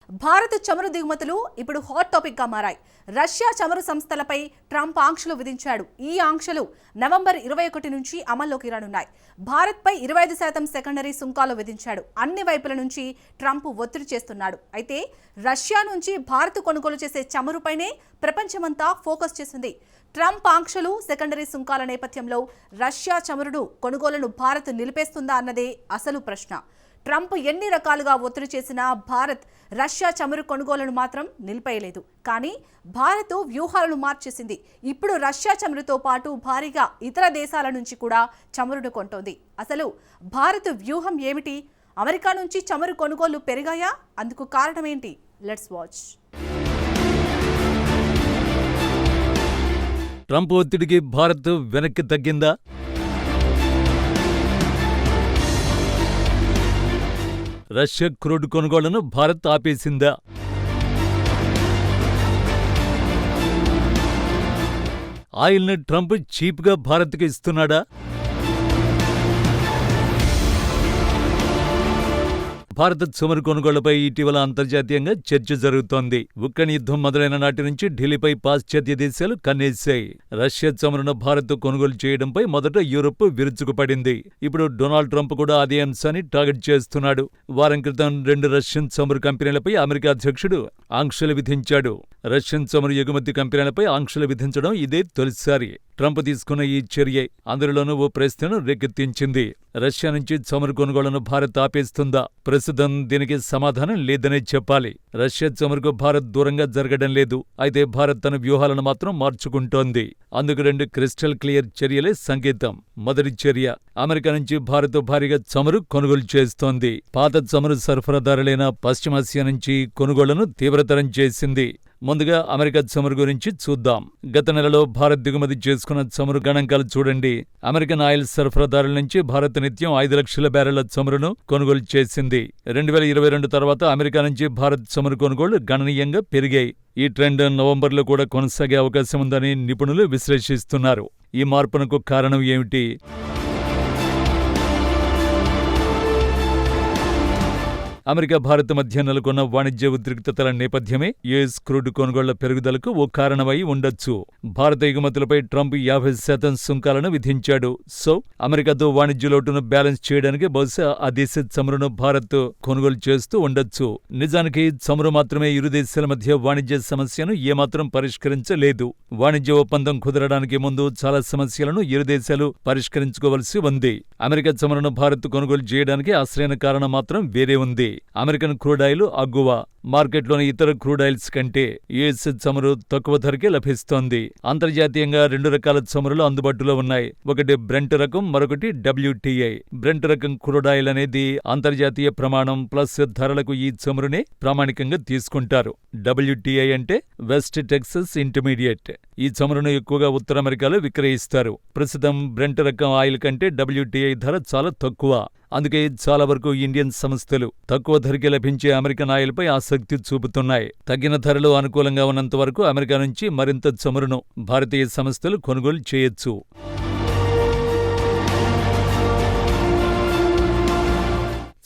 భారత చమురు దిగుమతులు ఇప్పుడు హాట్ టాపిక్ గా మారాయి. రష్యా చమురు సంస్థలపై ట్రంప్ ఆంక్షలు విధించాడు. ఈ ఆంక్షలు నవంబర్ 21 నుంచి అమల్లోకి రానున్నాయి. భారత్పై 25% సెకండరీ సుంకాలు విధించాడు. అన్ని వైపుల నుంచి ట్రంప్ ఒత్తిడి చేస్తున్నాడు. అయితే రష్యా నుంచి భారత్ కొనుగోలు చేసే చమురుపైనే ప్రపంచమంతా ఫోకస్ చేసింది. ట్రంప్ ఆంక్షలు, సెకండరీ సుంకాల నేపథ్యంలో రష్యా చమురును కొనుగోలును భారత్ నిలిపేస్తుందా అన్నదే అసలు ప్రశ్న. ట్రంప్ ఎన్ని రకాలుగా ఒత్తిడి చేసినా భారత్ రష్యా చమురు కొనుగోలును మాత్రం నిలిపేయలేదు. కానీ భారత్ వ్యూహాలను మార్చేసింది. ఇప్పుడు రష్యా చమురుతో పాటు భారీగా ఇతర దేశాల నుంచి కూడా చమురును కొంటోంది. అసలు భారత్ వ్యూహం ఏమిటి? అమెరికా నుంచి చమురు కొనుగోళ్లు పెరిగాయా? అందుకు కారణం ఏంటి? Let's watch. ట్రంప్ ఒత్తిడికి భారత్ వెనక్కి తగ్గిందా? రష్యా క్రూడ్ కొనుగోళ్లను భారత్ ఆపేసిందా? ఆయిల్ని ట్రంప్ చీప్గా భారత్కి ఇస్తున్నాడా? భారత చమురు కొనుగోళ్లపై ఇటీవల అంతర్జాతీయంగా చర్చ జరుగుతోంది. ఉక్రెయిన్ యుద్ధం మొదలైన నాటి నుంచి ఢిల్లీపై పాశ్చాత్య దేశాలు కన్నేశాయి. రష్యా చమురును భారత్ కొనుగోలు చేయడంపై మొదట యూరప్ విరుచుకుపడింది. ఇప్పుడు డొనాల్డ్ ట్రంప్ కూడా అదే అంశాన్ని టార్గెట్ చేస్తున్నాడు. వారం క్రితం 2 రష్యన్ చమురు కంపెనీలపై అమెరికా అధ్యక్షుడు ఆంక్షలు విధించాడు. రష్యన్ చమురు ఎగుమతి కంపెనీలపై ఆంక్షలు విధించడం ఇదే తొలిసారి. ట్రంప్ తీసుకున్న ఈ చర్య అందులోనూ ఓ ప్రశ్నను రేకెత్తించింది. రష్యా నుంచి చమురు కొనుగోళ్లను భారత్ ఆపేస్తుందా? ప్రస్తుతం దీనికి సమాధానం లేదనే చెప్పాలి. రష్యా చమురుకు భారత్ దూరంగా జరగడం లేదు. అయితే భారత్ తన వ్యూహాలను మాత్రం మార్చుకుంటోంది. అందుకు 2 క్రిస్టల్ క్లియర్ చర్యలే సంకేతం. మొదటి చర్య, అమెరికా నుంచి భారత్ భారీగా చమురు కొనుగోలు చేస్తోంది. పాత చమురు సరఫరాదారులైన పశ్చిమాసియా నుంచి కొనుగోళ్లను తీవ్రతరం చేసింది. ముందుగా అమెరికా చమురు గురించి చూద్దాం. గత నెలలో భారత్ దిగుమతి చేసుకున్న చమురు గణాంకాలు చూడండి. అమెరికన్ ఆయిల్ సరఫరాదారుల నుంచి భారత్ నిత్యం 5 లక్షల బ్యారెళ్ల చమురును కొనుగోలు చేసింది. 2022 తర్వాత అమెరికా నుంచి భారత్ చమురు కొనుగోళ్లు గణనీయంగా పెరిగాయి. ఈ ట్రెండ్ నవంబర్లో కూడా కొనసాగే అవకాశం ఉందని నిపుణులు విశ్లేషిస్తున్నారు. ఈ మార్పునకు కారణం ఏమిటి? అమెరికా భారత్ మధ్య నెలకొన్న వాణిజ్య ఉద్రిక్తతల నేపథ్యమే యుఎస్ క్రూడ్ కొనుగోళ్ల పెరుగుదలకు ఓ కారణమై ఉండొచ్చు. భారత ఎగుమతులపై ట్రంప్ 50% సుంకాలను విధించాడు. సో అమెరికాతో వాణిజ్య లోటును బ్యాలెన్స్ చేయడానికి బహుశా ఆ దేశ చమురును భారత్ కొనుగోలు చేస్తూ ఉండొచ్చు. నిజానికి చమురు మాత్రమే ఇరు దేశాల మధ్య వాణిజ్య సమస్యను ఏమాత్రం పరిష్కరించలేదు. వాణిజ్య ఒప్పందం కుదరడానికి ముందు చాలా సమస్యలను ఇరు దేశాలు పరిష్కరించుకోవలసి ఉంది. అమెరికా చమురును భారత్ కొనుగోలు చేయడానికి అసలైన కారణం మాత్రం వేరే ఉంది. అమెరికన్ క్రూడ్ ఆయిల్ అగ్గువ. మార్కెట్లోని ఇతర క్రూడ్ ఆయిల్స్ కంటే యుఎస్ చమురు తక్కువ ధరకే లభిస్తోంది. అంతర్జాతీయంగా 2 రకాల చమురులు అందుబాటులో ఉన్నాయి. ఒకటి బ్రెంట్ రకం, మరొకటి WTI. బ్రెంట్ రకం క్రూడ్ ఆయిల్ అనేది అంతర్జాతీయ ప్రమాణం ప్లస్ ధరలకు ఈ చమురునే ప్రామాణికంగా తీసుకుంటారు. WTI అంటే వెస్ట్ టెక్సస్ ఇంటర్మీడియట్. ఈ చమురును ఎక్కువగా ఉత్తర అమెరికాలో విక్రయిస్తారు. ప్రస్తుతం బ్రెంట్ రకం ఆయిల్ కంటే WTI ధర చాలా తక్కువ. అందుకే చాలా వరకు ఇండియన్ సంస్థలు తక్కువ ధరకే లభించే అమెరికన్ ఆయిల్పై ఆసక్తి చూపుతున్నాయి. తగ్గిన ధరలు అనుకూలంగా ఉన్నంత వరకు అమెరికా నుంచి మరింత చమురును భారతీయ సంస్థలు కొనుగోలు చేయొచ్చు.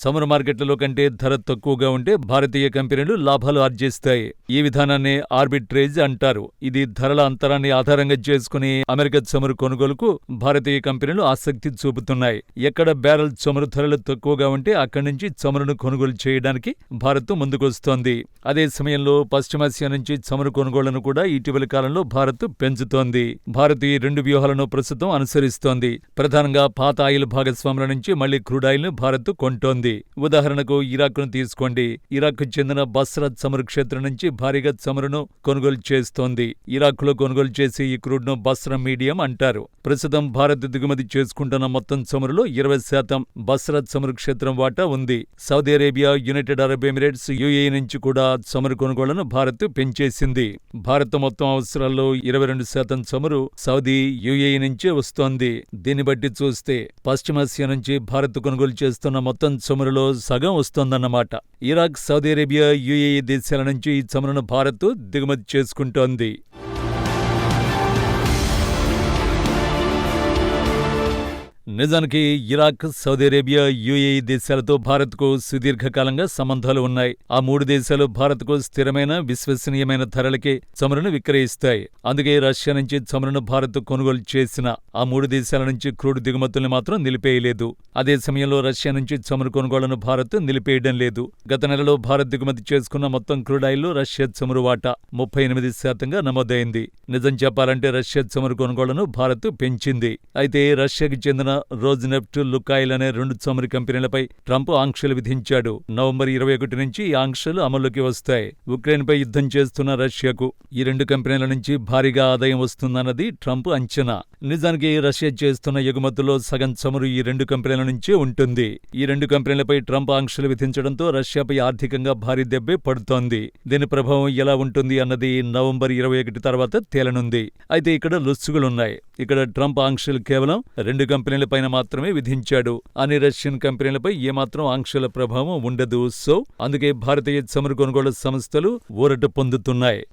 చమురు మార్కెట్లలో కంటే ధర తక్కువగా ఉంటే భారతీయ కంపెనీలు లాభాలు ఆర్జిస్తాయి. ఈ విధానాన్ని ఆర్బిట్రేజ్ అంటారు. ఇది ధరల అంతరాన్ని ఆధారంగా చేసుకుని అమెరికా చమురు కొనుగోలుకు భారతీయ కంపెనీలు ఆసక్తి చూపుతున్నాయి. ఎక్కడ బ్యారెల్ చమురు ధరలు తక్కువగా ఉంటే అక్కడి నుంచి చమురును కొనుగోలు చేయడానికి భారత్ ముందుకొస్తోంది. అదే సమయంలో పశ్చిమాసియా నుంచి చమురు కొనుగోళ్లను కూడా ఇటీవలి కాలంలో భారత్ పెంచుతోంది. భారత్ ఈ 2 వ్యూహాలను ప్రస్తుతం అనుసరిస్తోంది. ప్రధానంగా పాత ఆయిల్ భాగస్వాముల నుంచి మళ్లీ క్రూడ్ ఆయిల్ ను భారత్ కొంటోంది. ఉదాహరణకు ఇరాక్ను తీసుకోండి. ఇరాక్కు చెందిన బస్రా చమురు క్షేత్రం నుంచి భారీగా చమురును కొనుగోలు చేస్తోంది. ఇరాక్లో కొనుగోలు చేసే ఈ క్రూడ్ను బస్రా మీడియం అంటారు. ప్రస్తుతం భారత్ దిగుమతి చేసుకుంటున్న మొత్తం చమురులో 20% బస్రా చమురు క్షేత్రం వాటా ఉంది. Saudi Arabia, United Arab Emirates, UAE నుంచి కూడా చమురు కొనుగోళ్లను భారత్ పెంచేసింది. భారత్ మొత్తం అవసరాల్లో 22% చమురు సౌదీ, UAE నుంచే వస్తోంది. దీన్ని బట్టి చూస్తే పశ్చిమాసియా నుంచి భారత్ కొనుగోలు చేస్తున్న మొత్తం చమురులో సగం వస్తోందన్నమాట. ఇరాక్, సౌదీ అరేబియా, UAE దేశాల నుంచి ఈ చమురును భారత్ దిగుమతి చేసుకుంటోంది. నిజానికి ఇరాక్, సౌదీ అరేబియా, యుఏఈ దేశాలతో భారత్కు సుదీర్ఘకాలంగా సంబంధాలు ఉన్నాయి. ఆ 3 దేశాలు భారత్కు స్థిరమైన, విశ్వసనీయమైన ధరలకే చమురును విక్రయిస్తాయి. అందుకే రష్యా నుంచి చమురును భారత్ కొనుగోలు చేసిన ఆ 3 దేశాల నుంచి క్రూడ్ దిగుమతుల్ని మాత్రం నిలిపేయలేదు. అదే సమయంలో రష్యా నుంచి చమురు కొనుగోళ్లను భారత్ నిలిపేయడం లేదు. గత నెలలో భారత్ దిగుమతి చేసుకున్న మొత్తం క్రూడ్ ఆయిల్లో రష్యా చమురు వాటా 38%గా నమోదైంది. నిజం చెప్పాలంటే రష్యా చమురు కొనుగోళ్లను భారత్ పెంచింది. అయితే రష్యాకి చెందిన రోజ్నెఫ్ట్, లుకాయిల్ అనే 2 చమురు కంపెనీలపై ట్రంప్ ఆంక్షలు విధించాడు. నవంబర్ 21 నుంచి ఈ ఆంక్షలు అమల్లోకి వస్తాయి. ఉక్రెయిన్పై యుద్ధం చేస్తున్న రష్యాకు ఈ 2 కంపెనీల నుంచి భారీగా ఆదాయం వస్తుందన్నది ట్రంప్ అంచనా. నిజానికి రష్యా చేస్తున్న ఎగుమతుల్లో సగం చమురు ఈ 2 కంపెనీల నుంచే ఉంటుంది. ఈ 2 కంపెనీలపై ట్రంప్ ఆంక్షలు విధించడంతో రష్యాపై ఆర్థికంగా భారీ దెబ్బే పడుతోంది. దీని ప్రభావం ఎలా ఉంటుంది అన్నది నవంబర్ 21 తర్వాత తేలనుంది. అయితే ఇక్కడ లొసుగులున్నాయి. ఇక్కడ ట్రంప్ ఆంక్షలు కేవలం 2 కంపెనీలపైన మాత్రమే విధించాడు. అన్ని రష్యన్ కంపెనీలపై ఏమాత్రం ఆంక్షల ప్రభావం ఉండదు. సో అందుకే భారతీయ చమురు కొనుగోలు సంస్థలు ఊరట పొందుతున్నాయి.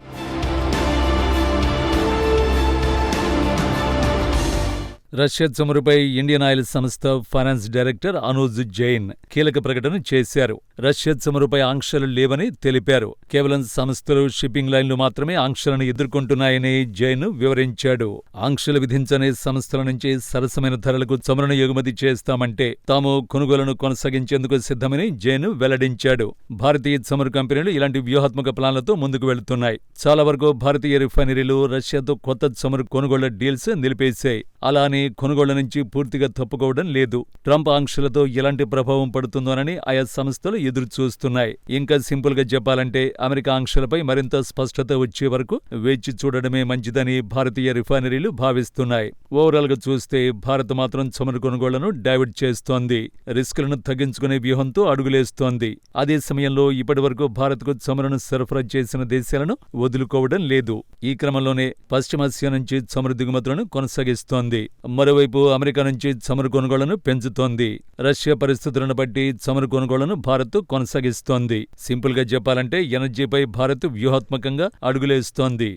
రష్యా చమురుపై ఇండియన్ ఆయిల్ సంస్థ ఫైనాన్స్ డైరెక్టర్ అనూజ్ జైన్ కీలక ప్రకటన చేశారు. రష్యా చమురుపై ఆంక్షలు లేవని తెలిపారు. కేవలం సంస్థలు, షిప్పింగ్ లైన్లు మాత్రమే ఆంక్షలను ఎదుర్కొంటున్నాయని జైన్ వివరించాడు. ఆంక్షలు విధించని సంస్థల నుంచి సరసమైన ధరలకు చమురును ఎగుమతి చేస్తామంటే తాము కొనుగోలును కొనసాగించేందుకు సిద్ధమని జైన్ వెల్లడించాడు. భారతీయ చమురు కంపెనీలు ఇలాంటి వ్యూహాత్మక ప్లాన్లతో ముందుకు వెళుతున్నాయి. చాలా వరకు భారతీయ రిఫైనరీలు రష్యాతో కొత్త చమురు కొనుగోళ్ల డీల్స్ నిలిపేశాయి. అలా అని కొనుగోళ్ల నుంచి పూర్తిగా తప్పుకోవడం లేదు. ట్రంప్ ఆంక్షలతో ఎలాంటి ప్రభావం పడుతుందోనని ఆయా సంస్థలు ఎదురు చూస్తున్నాయి. ఇంకా సింపుల్ గా చెప్పాలంటే అమెరికా ఆంక్షలపై మరింత స్పష్టత వచ్చే వరకు వేచి చూడడమే మంచిదని భారతీయ రిఫైనరీలు భావిస్తున్నాయి. ఓవరాల్ గా చూస్తే భారత్ మాత్రం చమురు కొనుగోళ్లను డైవర్ట్ చేస్తోంది. రిస్కులను తగ్గించుకునే వ్యూహంతో అడుగులేస్తోంది. అదే సమయంలో ఇప్పటివరకు భారత్కు చమురును సరఫరా చేసిన దేశాలను వదులుకోవడం లేదు. ఈ క్రమంలోనే పశ్చిమాసియా నుంచి చమురు దిగుమతులను కొనసాగిస్తోంది. మరోవైపు అమెరికా నుంచి చమురు కొనుగోళ్లను పెంచుతోంది. రష్యా పరిస్థితులను బట్టి చమురు కొనుగోళ్లను భారత్ కొనసాగిస్తోంది. సింపుల్ గా చెప్పాలంటే ఎనర్జీపై భారత్ వ్యూహాత్మకంగా అడుగులేస్తోంది.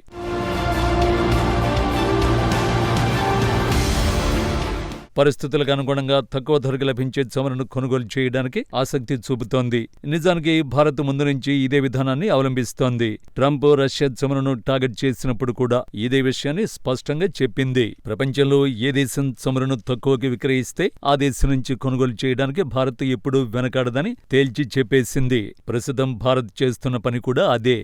పరిస్థితులకు అనుగుణంగా తక్కువ ధరకు లభించే చమురును కొనుగోలు చేయడానికి ఆసక్తి చూపుతోంది. నిజానికి భారత్ ముందు నుంచి ఇదే విధానాన్ని అవలంబిస్తోంది. ట్రంప్ రష్యా చమురును టార్గెట్ చేసినప్పుడు కూడా ఇదే విషయాన్ని స్పష్టంగా చెప్పింది. ప్రపంచంలో ఏ దేశం చమురును తక్కువకి విక్రయిస్తే ఆ దేశం నుంచి కొనుగోలు చేయడానికి భారత్ ఎప్పుడూ వెనకాడదని తేల్చి చెప్పేసింది. ప్రస్తుతం భారత్ చేస్తున్న పని కూడా అదే.